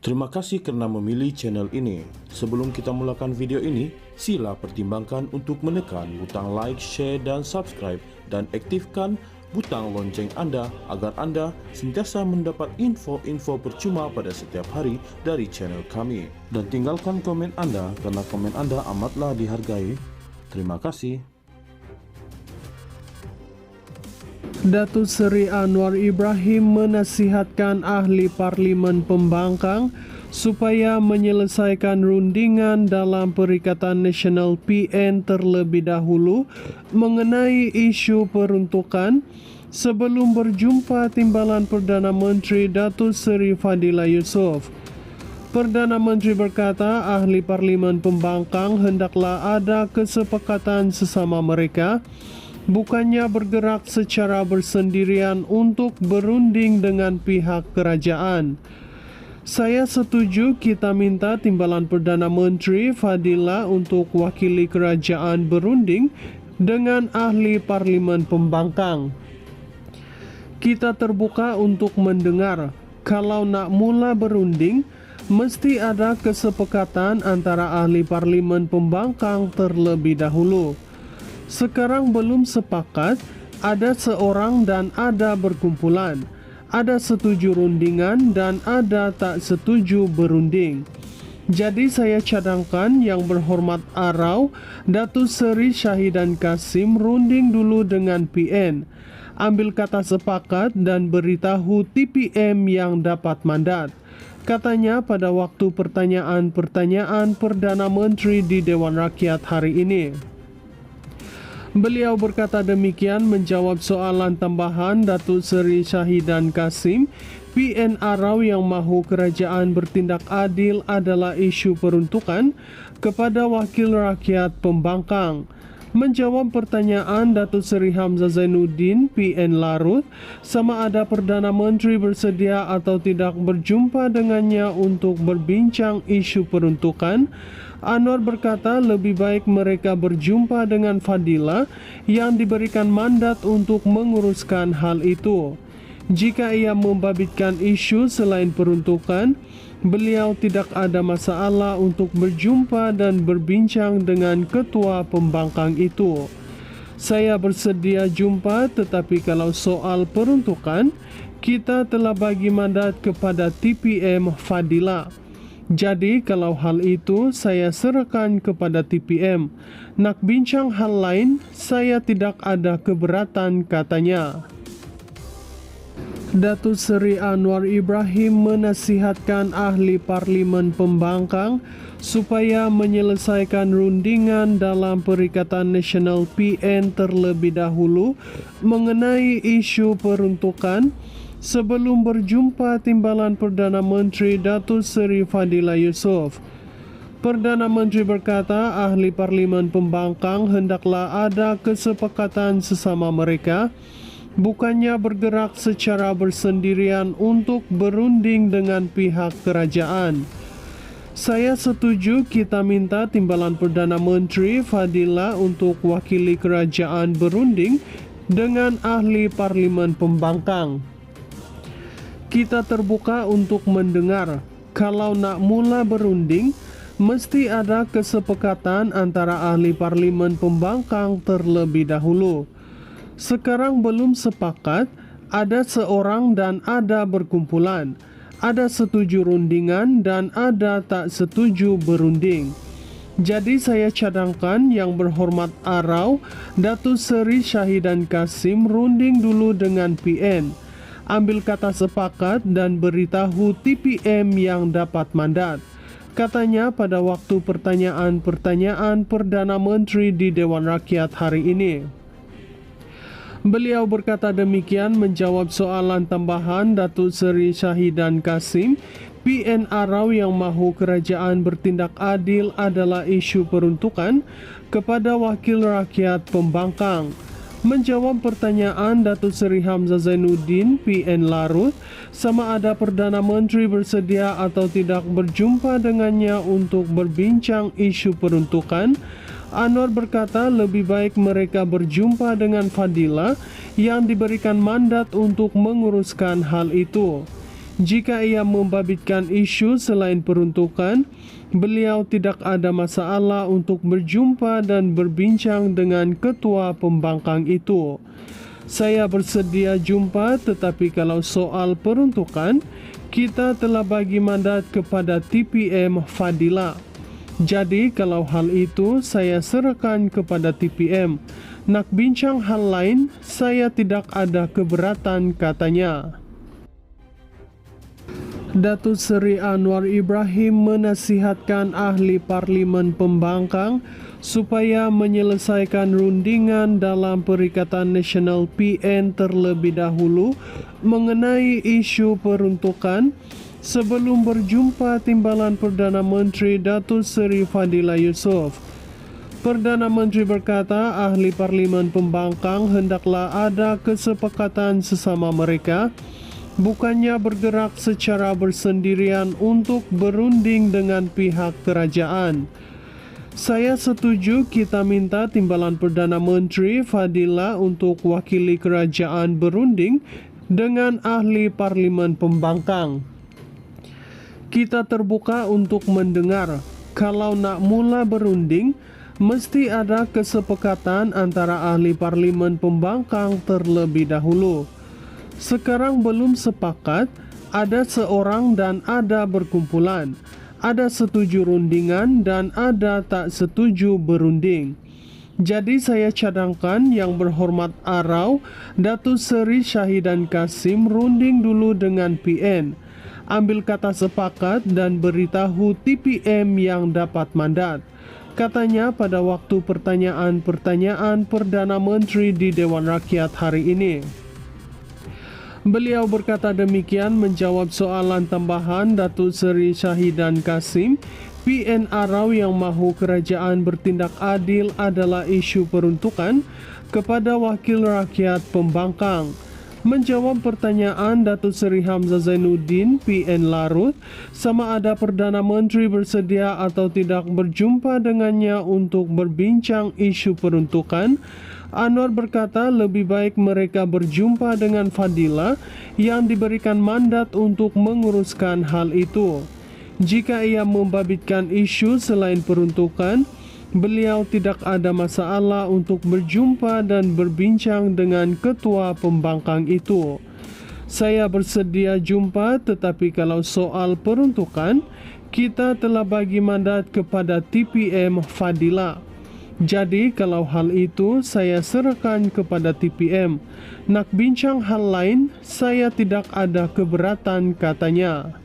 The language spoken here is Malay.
Terima kasih karena memilih channel ini. Sebelum kita mulakan video ini, sila pertimbangkan untuk menekan butang like, share, dan subscribe, dan aktifkan butang lonceng Anda agar Anda sentiasa mendapat info-info percuma pada setiap hari dari channel kami. Dan tinggalkan komen Anda karena komen Anda amatlah dihargai. Terima kasih. Datuk Seri Anwar Ibrahim menasihatkan ahli Parlimen Pembangkang supaya menyelesaikan rundingan dalam Perikatan Nasional PN terlebih dahulu mengenai isu peruntukan sebelum berjumpa Timbalan Perdana Menteri Datuk Seri Fadillah Yusof. Perdana Menteri berkata ahli Parlimen Pembangkang hendaklah ada kesepakatan sesama mereka, bukannya bergerak secara bersendirian untuk berunding dengan pihak kerajaan. Saya setuju kita minta Timbalan Perdana Menteri Fadillah untuk wakili kerajaan berunding dengan ahli Parlimen Pembangkang. Kita terbuka untuk mendengar. Kalau nak mula berunding, mesti ada kesepakatan antara ahli Parlimen Pembangkang terlebih dahulu. Sekarang belum sepakat, ada seorang dan ada berkumpulan, ada setuju rundingan dan ada tak setuju berunding. Jadi saya cadangkan Yang Berhormat Arau, Datuk Seri Syahidan Kasim runding dulu dengan PN, ambil kata sepakat dan beritahu TPM yang dapat mandat. Katanya pada waktu pertanyaan-pertanyaan Perdana Menteri di Dewan Rakyat hari ini. Beliau berkata demikian menjawab soalan tambahan Datuk Seri Syahidan Kasim. PN Arau yang mahu kerajaan bertindak adil adalah isu peruntukan kepada Wakil Rakyat Pembangkang. Menjawab pertanyaan Datuk Seri Hamzah Zainuddin, PN Larut, sama ada Perdana Menteri bersedia atau tidak berjumpa dengannya untuk berbincang isu peruntukan, Anwar berkata lebih baik mereka berjumpa dengan Fadillah yang diberikan mandat untuk menguruskan hal itu. Jika ia membabitkan isu selain peruntukan, beliau tidak ada masalah untuk berjumpa dan berbincang dengan ketua pembangkang itu. Saya bersedia jumpa, tetapi kalau soal peruntukan, kita telah bagi mandat kepada TPM Fadillah. Jadi kalau hal itu saya serahkan kepada TPM. Nak bincang hal lain, saya tidak ada keberatan, katanya. Datuk Seri Anwar Ibrahim menasihatkan ahli Parlimen Pembangkang supaya menyelesaikan rundingan dalam Perikatan Nasional PN terlebih dahulu mengenai isu peruntukan sebelum berjumpa Timbalan Perdana Menteri Datuk Seri Fadillah Yusof. Perdana Menteri berkata ahli Parlimen Pembangkang hendaklah ada kesepakatan sesama mereka, bukannya bergerak secara bersendirian untuk berunding dengan pihak kerajaan. Saya setuju kita minta Timbalan Perdana Menteri Fadillah untuk wakili kerajaan berunding dengan ahli Parlimen Pembangkang. Kita terbuka untuk mendengar. Kalau nak mula berunding, mesti ada kesepakatan antara ahli Parlimen Pembangkang terlebih dahulu. Sekarang belum sepakat, ada seorang dan ada berkumpulan, ada setuju rundingan dan ada tak setuju berunding. Jadi saya cadangkan Yang Berhormat Arau, Datuk Seri Syahidan Kasim runding dulu dengan PN, ambil kata sepakat dan beritahu TPM yang dapat mandat. Katanya pada waktu pertanyaan-pertanyaan Perdana Menteri di Dewan Rakyat hari ini. Beliau berkata demikian menjawab soalan tambahan Datuk Seri Syahidan Kasim. PN Arau yang mahu kerajaan bertindak adil adalah isu peruntukan kepada Wakil Rakyat Pembangkang. Menjawab pertanyaan Datuk Seri Hamzah Zainuddin, PN Larut, sama ada Perdana Menteri bersedia atau tidak berjumpa dengannya untuk berbincang isu peruntukan, Anwar berkata lebih baik mereka berjumpa dengan Fadillah yang diberikan mandat untuk menguruskan hal itu. Jika ia membabitkan isu selain peruntukan, beliau tidak ada masalah untuk berjumpa dan berbincang dengan ketua pembangkang itu. Saya bersedia jumpa, tetapi kalau soal peruntukan, kita telah bagi mandat kepada TPM Fadila. Jadi kalau hal itu saya serahkan kepada TPM. Nak bincang hal lain, saya tidak ada keberatan, katanya. Datuk Seri Anwar Ibrahim menasihatkan ahli Parlimen Pembangkang supaya menyelesaikan rundingan dalam Perikatan Nasional PN terlebih dahulu mengenai isu peruntukan sebelum berjumpa Timbalan Perdana Menteri Datuk Seri Fadila Yusof. Perdana Menteri berkata ahli Parlimen Pembangkang hendaklah ada kesepakatan sesama mereka, bukannya bergerak secara bersendirian untuk berunding dengan pihak kerajaan. Saya setuju kita minta Timbalan Perdana Menteri Fadila untuk wakili kerajaan berunding dengan ahli Parlimen Pembangkang. Kita terbuka untuk mendengar. Kalau nak mula berunding, mesti ada kesepakatan antara ahli Parlimen Pembangkang terlebih dahulu. Sekarang belum sepakat, ada seorang dan ada berkumpulan. Ada setuju rundingan dan ada tak setuju berunding. Jadi saya cadangkan Yang Berhormat Arau, Datuk Seri Syahidan Kasim runding dulu dengan PN. Ambil kata sepakat dan beritahu TPM yang dapat mandat. Katanya pada waktu pertanyaan-pertanyaan Perdana Menteri di Dewan Rakyat hari ini. Beliau berkata demikian menjawab soalan tambahan Datuk Seri Syahidan Kasim. PN Arau yang mahu kerajaan bertindak adil adalah isu peruntukan kepada Wakil Rakyat Pembangkang. Menjawab pertanyaan Datuk Seri Hamzah Zainuddin, PN Larut, sama ada Perdana Menteri bersedia atau tidak berjumpa dengannya untuk berbincang isu peruntukan, Anwar berkata lebih baik mereka berjumpa dengan Fadila yang diberikan mandat untuk menguruskan hal itu. Jika ia membabitkan isu selain peruntukan, beliau tidak ada masalah untuk berjumpa dan berbincang dengan ketua pembangkang itu. Saya bersedia jumpa, tetapi kalau soal peruntukan, kita telah bagi mandat kepada TPM Fadila. Jadi kalau hal itu saya serahkan kepada TPM. Nak bincang hal lain, saya tidak ada keberatan, katanya.